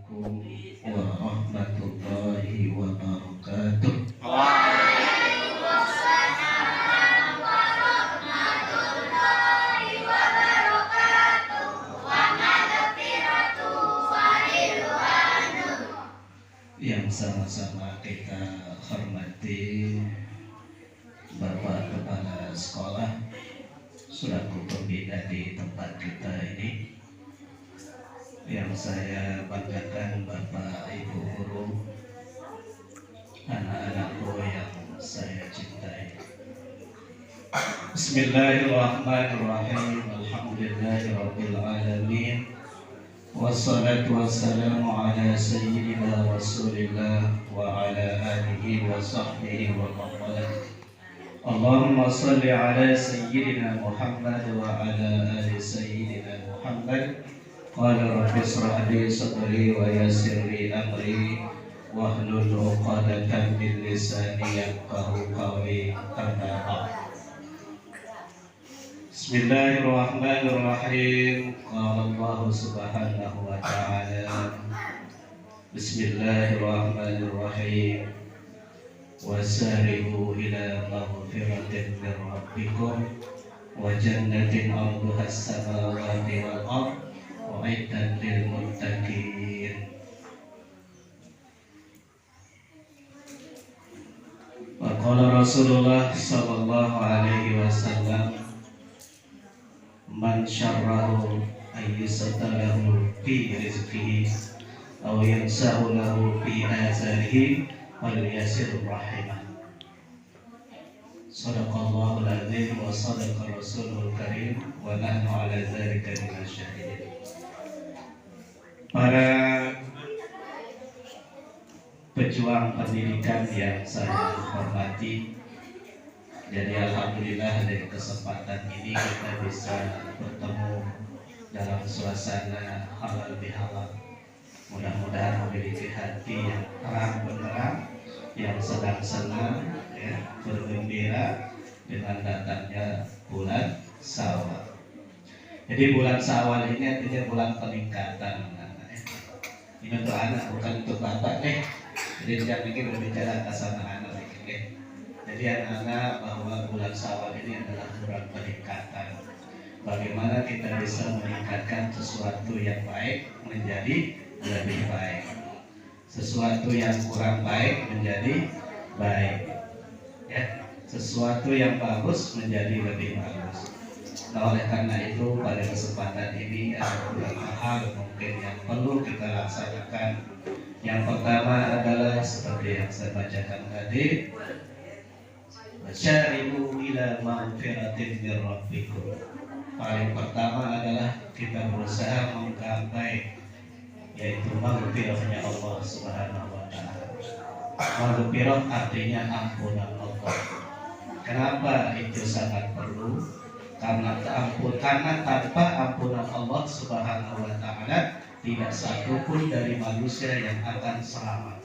Assalamualaikum warahmatullahi wabarakatuh. Waalaikumsalam warahmatullahi wabarakatuh. Wa maghfiratu wa ridwanun. Yang sama-sama kita hormati Bapak Kepala Sekolah selaku pembina di tempat kita ini, yang saya banggakan Bapak Ibu guru, anak-anakku yang saya cintai. Bismillahirrahmanirrahim. Alhamdulillahirabbil alamin. Wassalatu wassalamu ala sayyidina Rasulillah wa ala alihi wa sahbihi wa man. Allahumma salli ala sayyidina Muhammad wa ala ali sayyidina Muhammad. Qala rabbi ishrah li sadri wa yassir li amri wahlul 'uqdatam min lisani yafqahu qawli. Amma ba'd. Bismillahirrahmanirrahim. Qala Allah subhanahu wa ta'ala. Bismillahirrahmanirrahim. Wasari'u ila maghfiratin min rabbikum wa jannatin 'arduha as-samawati wal ardh u'iddat lil muttaqin. Wa qala Rasulullah sallallahu alaihi wasallam, man syarrahu ayyusatalahu fi rizqihi aw yansahu lahu fi azarihi wal yasir rahimah. Sadaqallahul azim wa sadaqa rasulul karim wa nahnu ala dzalika minasy syahidin. Para pejuang pendidikan yang saya hormati, jadi alhamdulillah dari kesempatan ini kita bisa bertemu dalam suasana halal bihalal. Mudah-mudahan memiliki hati yang terang benderang, yang sedang senang, ya, bergembira dengan datangnya bulan Syawal. Jadi bulan Syawal ini artinya bulan peningkatan. Ini untuk anak, bukan untuk bapak deh. Jadi jangan pikir berbicara atas anak-anak deh. Jadi anak-anak, bahwa bulan Syawal ini adalah bulan peningkatan. Bagaimana kita bisa meningkatkan sesuatu yang baik menjadi lebih baik, sesuatu yang kurang baik menjadi baik, ya, sesuatu yang bagus menjadi lebih bagus. Nah, oleh karena itu pada kesempatan ini ada beberapa hal mungkin yang perlu kita laksanakan. Yang pertama adalah seperti yang saya bacakan tadi, wasyari'u ila maghfiratin min rabbikum. Paling pertama adalah kita berusaha menggapai, yaitu maghfirahnya Allah Subhanahu wa ta'ala. Maghfirah artinya ampunan Allah. Kenapa itu sangat perlu? Karena tanpa ampunan Allah Subhanahu wa ta'ala tidak satu pun dari manusia yang akan selamat,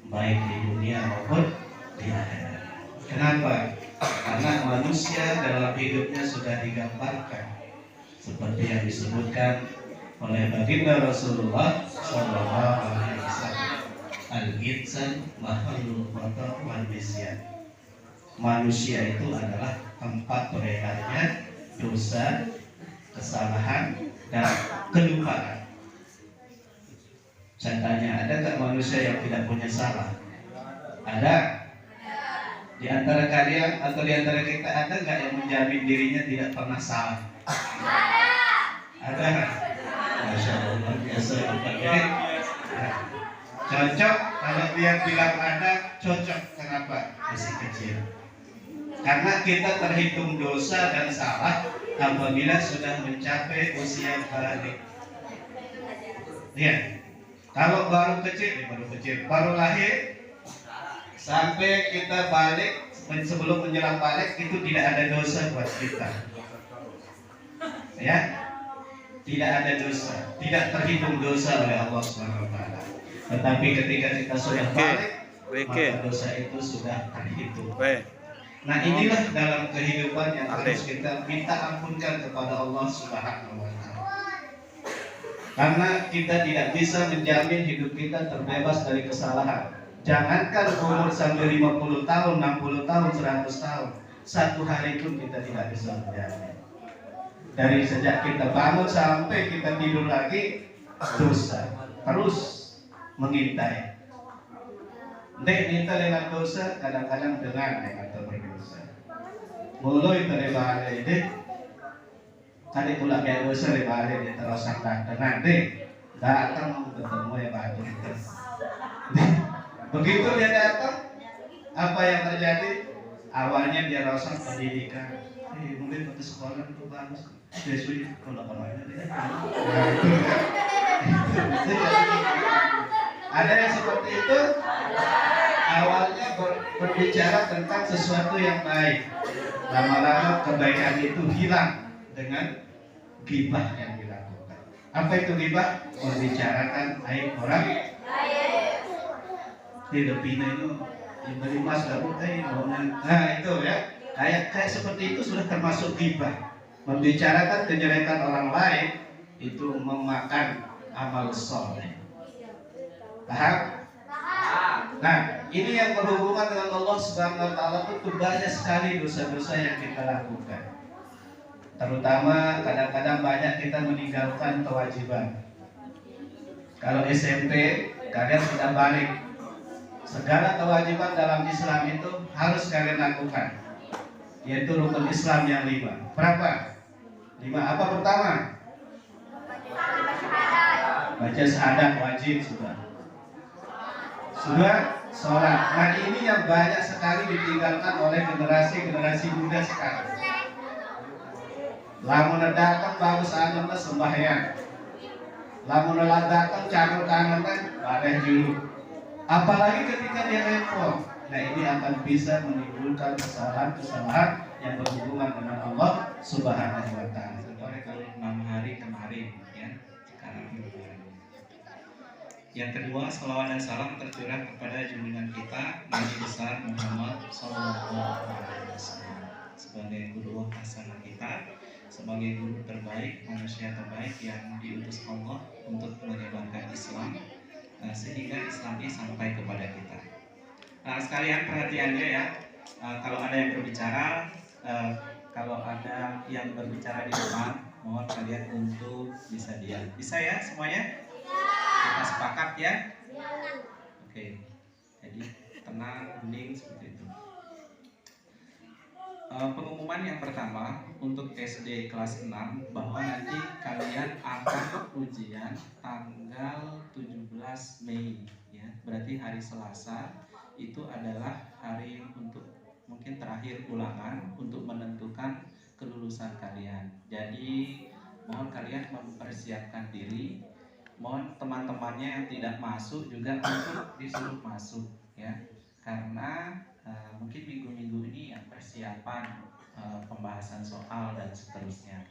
baik di dunia maupun di akhirat. Kenapa? Karena manusia dalam hidupnya sudah digambarkan seperti yang disebutkan oleh baginda Rasulullah sallallahu alaihi wasallam, al-insan mahallul khata' wal nisyan. Manusia itu adalah tempat beredarnya dosa, kesalahan, dan kelupaan. Saya tanya, ada tak manusia yang tidak punya salah? Ada? Di antara kalian atau di antara kita ada nggak yang menjamin dirinya tidak pernah salah? Ada? Masya Allah, biasa ya. Cocok kalau dia bilang ada, cocok. Kenapa? Masih kecil. Karena kita terhitung dosa dan salah apabila sudah mencapai usia balik. Ya, kalau baru kecil, baru lahir, sampai kita balik, sebelum menjelang balik itu tidak ada dosa buat kita. Ya, tidak ada dosa, tidak terhitung dosa oleh Allah Subhanahu wa ta'ala. Tetapi ketika kita sudah balik, maka dosa itu sudah terhitung. Nah, inilah dalam kehidupan yang harus kita minta ampunkan kepada Allah Subhanahu wa ta'ala. Karena kita tidak bisa menjamin hidup kita terbebas dari kesalahan. Jangankan umur sampai 50 tahun, 60 tahun, 100 tahun, satu hari pun kita tidak bisa menjamin. Dari sejak kita bangun sampai kita tidur lagi, dosa terus mengintai. Nek kita dengan dosa, kadang-kadang dengan atau berdosa. Mulai dari bahaya ini, tadi pula kayak dosa dari bahaya ini terus datang nanti datang ketemu ya bahaya itu. Begitu dia datang, apa yang terjadi? Awalnya dia rasa pendidikan, mungkin waktu sekolah itu bagus, besok kalau kemana dia. Ada yang seperti itu. Awalnya berbicara tentang sesuatu yang baik, lama-lama kebaikan itu hilang dengan ghibah yang dilakukan. Apa itu ghibah? Membicarakan aib orang. Tidak pindah itu yang beri mas baru nah itu ya, kayak seperti itu sudah termasuk ghibah. Membicarakan kejelekan orang lain itu memakan amal soleh. Paham? Nah, ini yang berhubungan dengan Allah Subhanahu wa taala itu banyak sekali dosa-dosa yang kita lakukan. Terutama kadang-kadang banyak kita meninggalkan kewajiban. Kalau SMP, kalian sudah balik. Segala kewajiban dalam Islam itu harus kalian lakukan. Yaitu rukun Islam yang 5. Berapa? 5. Apa pertama? Baca syahadat wajib sudah. Sudah sholat. Nah ini yang banyak sekali ditinggalkan oleh generasi muda sekarang. Lamun datang bagus anaknya sembahyang. Lamun datang canggung anaknya bareng dulu. Apalagi ketika dia handphone. Nah ini akan bisa menimbulkan kesalahan-kesalahan yang berhubungan dengan Allah Subhanahu wa taala. Oleh kalau 6 hari kemarin ya, sekarang lebaran. Yang kedua, salawat dan salam tercurah kepada junjungan kita Nabi besar Muhammad SAW sebagai guru hasanah kita, sebagai guru terbaik, manusia terbaik yang diutus Allah untuk menyebarkan Islam sehingga Islam ini sampai kepada kita. Nah, sekalian perhatiannya ya, kalau ada yang berbicara, kalau ada yang berbicara di depan, mohon kalian untuk bisa diam. Bisa ya semuanya? Kita sepakat ya? Oke. Jadi tenang, hening seperti itu. Pengumuman yang pertama untuk SD kelas 6 bahwa nanti kalian akan ujian tanggal 17 Mei ya. Berarti hari Selasa itu adalah hari untuk mungkin terakhir ulangan untuk menentukan kelulusan kalian. Jadi mohon kalian mempersiapkan diri. Mohon teman-temannya yang tidak masuk juga untuk disuruh masuk ya, karena mungkin minggu-minggu ini yang persiapan pembahasan soal dan seterusnya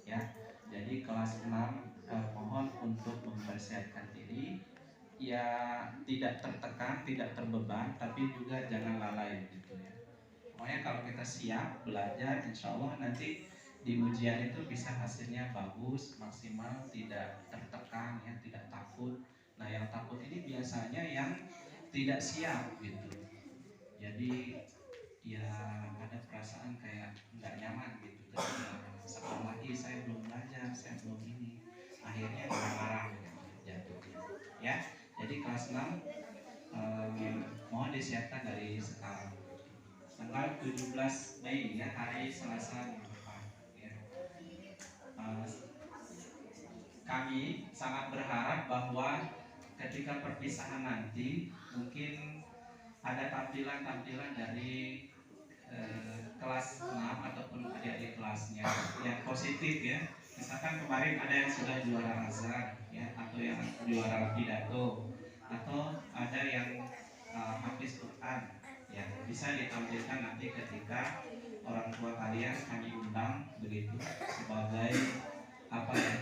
ya. Jadi kelas 6 mohon untuk mempersiapkan diri ya, tidak tertekan, tidak terbeban, tapi juga jangan lalai gitu ya. Pokoknya kalau kita siap belajar, insya Allah nanti di ujian itu bisa hasilnya bagus, maksimal, tidak tertekan ya, tidak takut. Nah yang takut ini biasanya yang tidak siap gitu. Jadi ya ada perasaan kayak nggak nyaman gitu. Sekolah lagi saya belum belajar, saya belum ini. Akhirnya marah jatuh ya. Jadi kelas 6 mohon disiapkan dari sekarang. Tanggal 17 Mei ya, hari Selasa minggu depan ya. Kami sangat berharap bahwa ketika perpisahan nanti mungkin ada tampilan-tampilan dari kelas 6 ataupun adik-adik kelasnya yang positif ya. Misalkan kemarin ada yang sudah juara azan ya, atau yang juara pidato, atau ada yang hafiz Quran ya, bisa ditampilkan nanti ketika orang tua kalian kami undang begitu sebagai apa ya,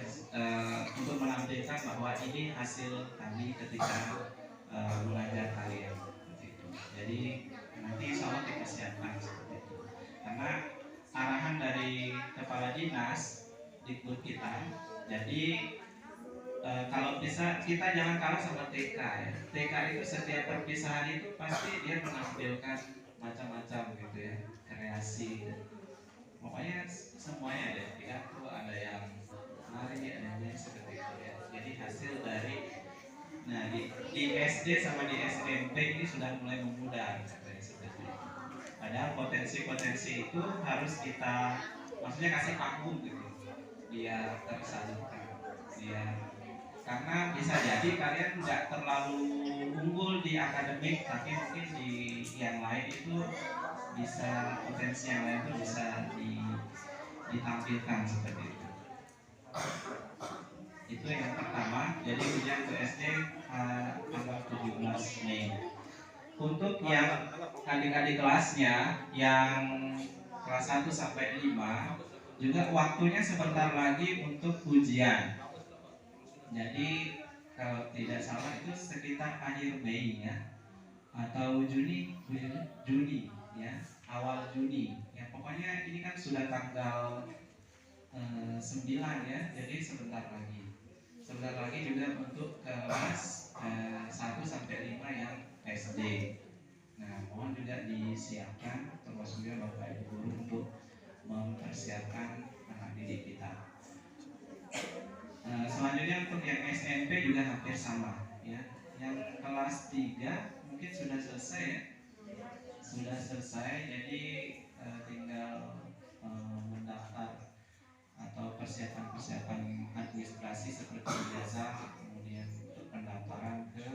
untuk menampilkan bahwa ini hasil kami ketika belajar kalian begitu. Jadi nanti insya Allah dipersiapkan seperti itu, karena arahan dari kepala dinas Dikbud kita, jadi kalau bisa kita jangan kalah sama TK ya. TK itu setiap perpisahan itu pasti dia menampilkan macam-macam gitu ya, kreasi. Pokoknya semuanya ada pidato, ada yang nari, ada yang seperti itu ya. Jadi hasil dari di SD sama di SMP ini sudah mulai memudar seperti itu. Padahal potensi-potensi itu harus kita maksudnya kasih panggung gitu biar tersalurkan. Karena bisa jadi kalian nggak terlalu unggul di akademik, tapi mungkin di yang lain itu bisa potensi yang lain itu bisa ditampilkan seperti itu. Itu yang pertama. Jadi ujian ke SD tanggal 17 Mei. Untuk yang adik-adik kelasnya yang kelas 1 sampai 5 juga waktunya sebentar lagi untuk ujian. Jadi kalau tidak salah itu sekitar akhir Mei ya, atau Juni ya, awal Juni ya. Pokoknya ini kan sudah tanggal 9 ya, jadi sebentar lagi juga untuk kelas 1 sampai 5 yang SD. Nah, mohon juga disiapkan termasuk juga Bapak Ibu guru untuk mempersiapkan anak didik kita. Selanjutnya untuk yang SMP juga hampir sama ya. Yang kelas 3 mungkin sudah selesai ya. Jadi tinggal mendaftar atau persiapan administrasi seperti biasa, kemudian untuk pendaftaran ke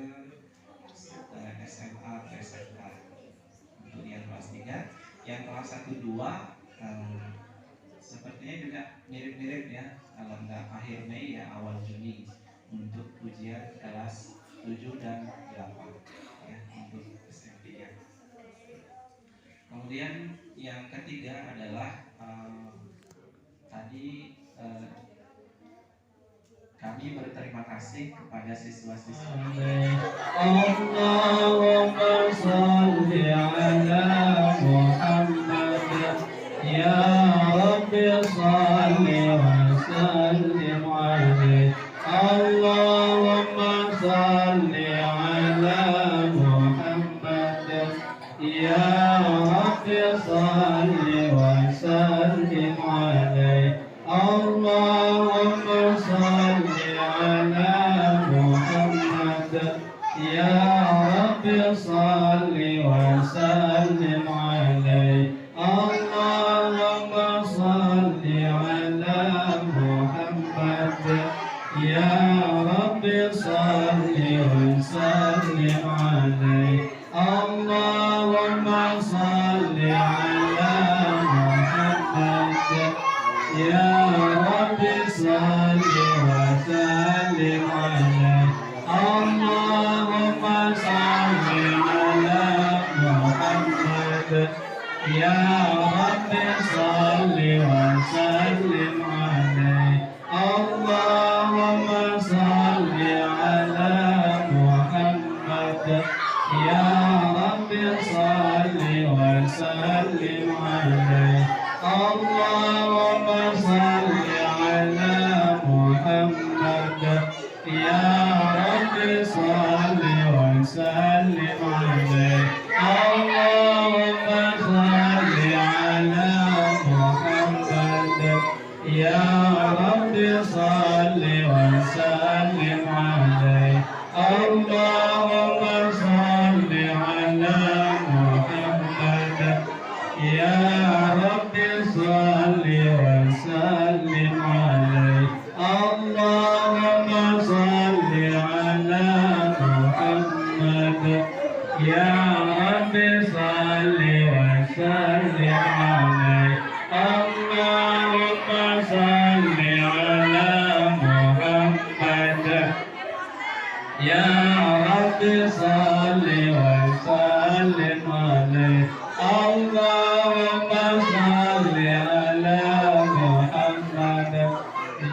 SMA ke SMK untuk yang kelas 3. Yang kelas 1 2 sepertinya juga mirip-mirip ya, kalau nggak akhir Mei ya awal Juni untuk ujian kelas 7 dan 8 ya untuk SMP ya. Kemudian yang ketiga adalah tadi kami berterima kasih kepada siswa-siswa. Allahumma sholli ala Muhammad ya Rabbi sholli wa sallim alaihi. Allahumma sholli ala Muhammad ya Rabbi sholli wa sallim alaihi. Allahumma sholli ala Muhammad ya Rabbi sholli wa sallim alaihi. Allahumma sholli ala Muhammad ya Rabbi sholli wa sallim alaihi. Allahumma sholli ala Muhammad ya Rabbi sholli wa sallim alaihi. Allahumma sholli ala Muhammad ya Rabbi sholli wa sallim alaihi. Allahumma sholli ala Muhammad ya Rabbi sholli wa sallim alaihi. Allahumma sholli ala Muhammad ya Rabbi sholli wa sallim alaihi. Allahumma sholli ala Muhammad ya Rabbi sholli wa sallim alaihi. Allahumma sholli ala Muhammad ya Rabbi sholli wa sallim alaihi. Allahumma sholli ala Muhammad ya Rabbi sholli wa sallim alaihi. Allahumma sholli ala Muhammad ya Rabbi sholli wa sallim alaihi.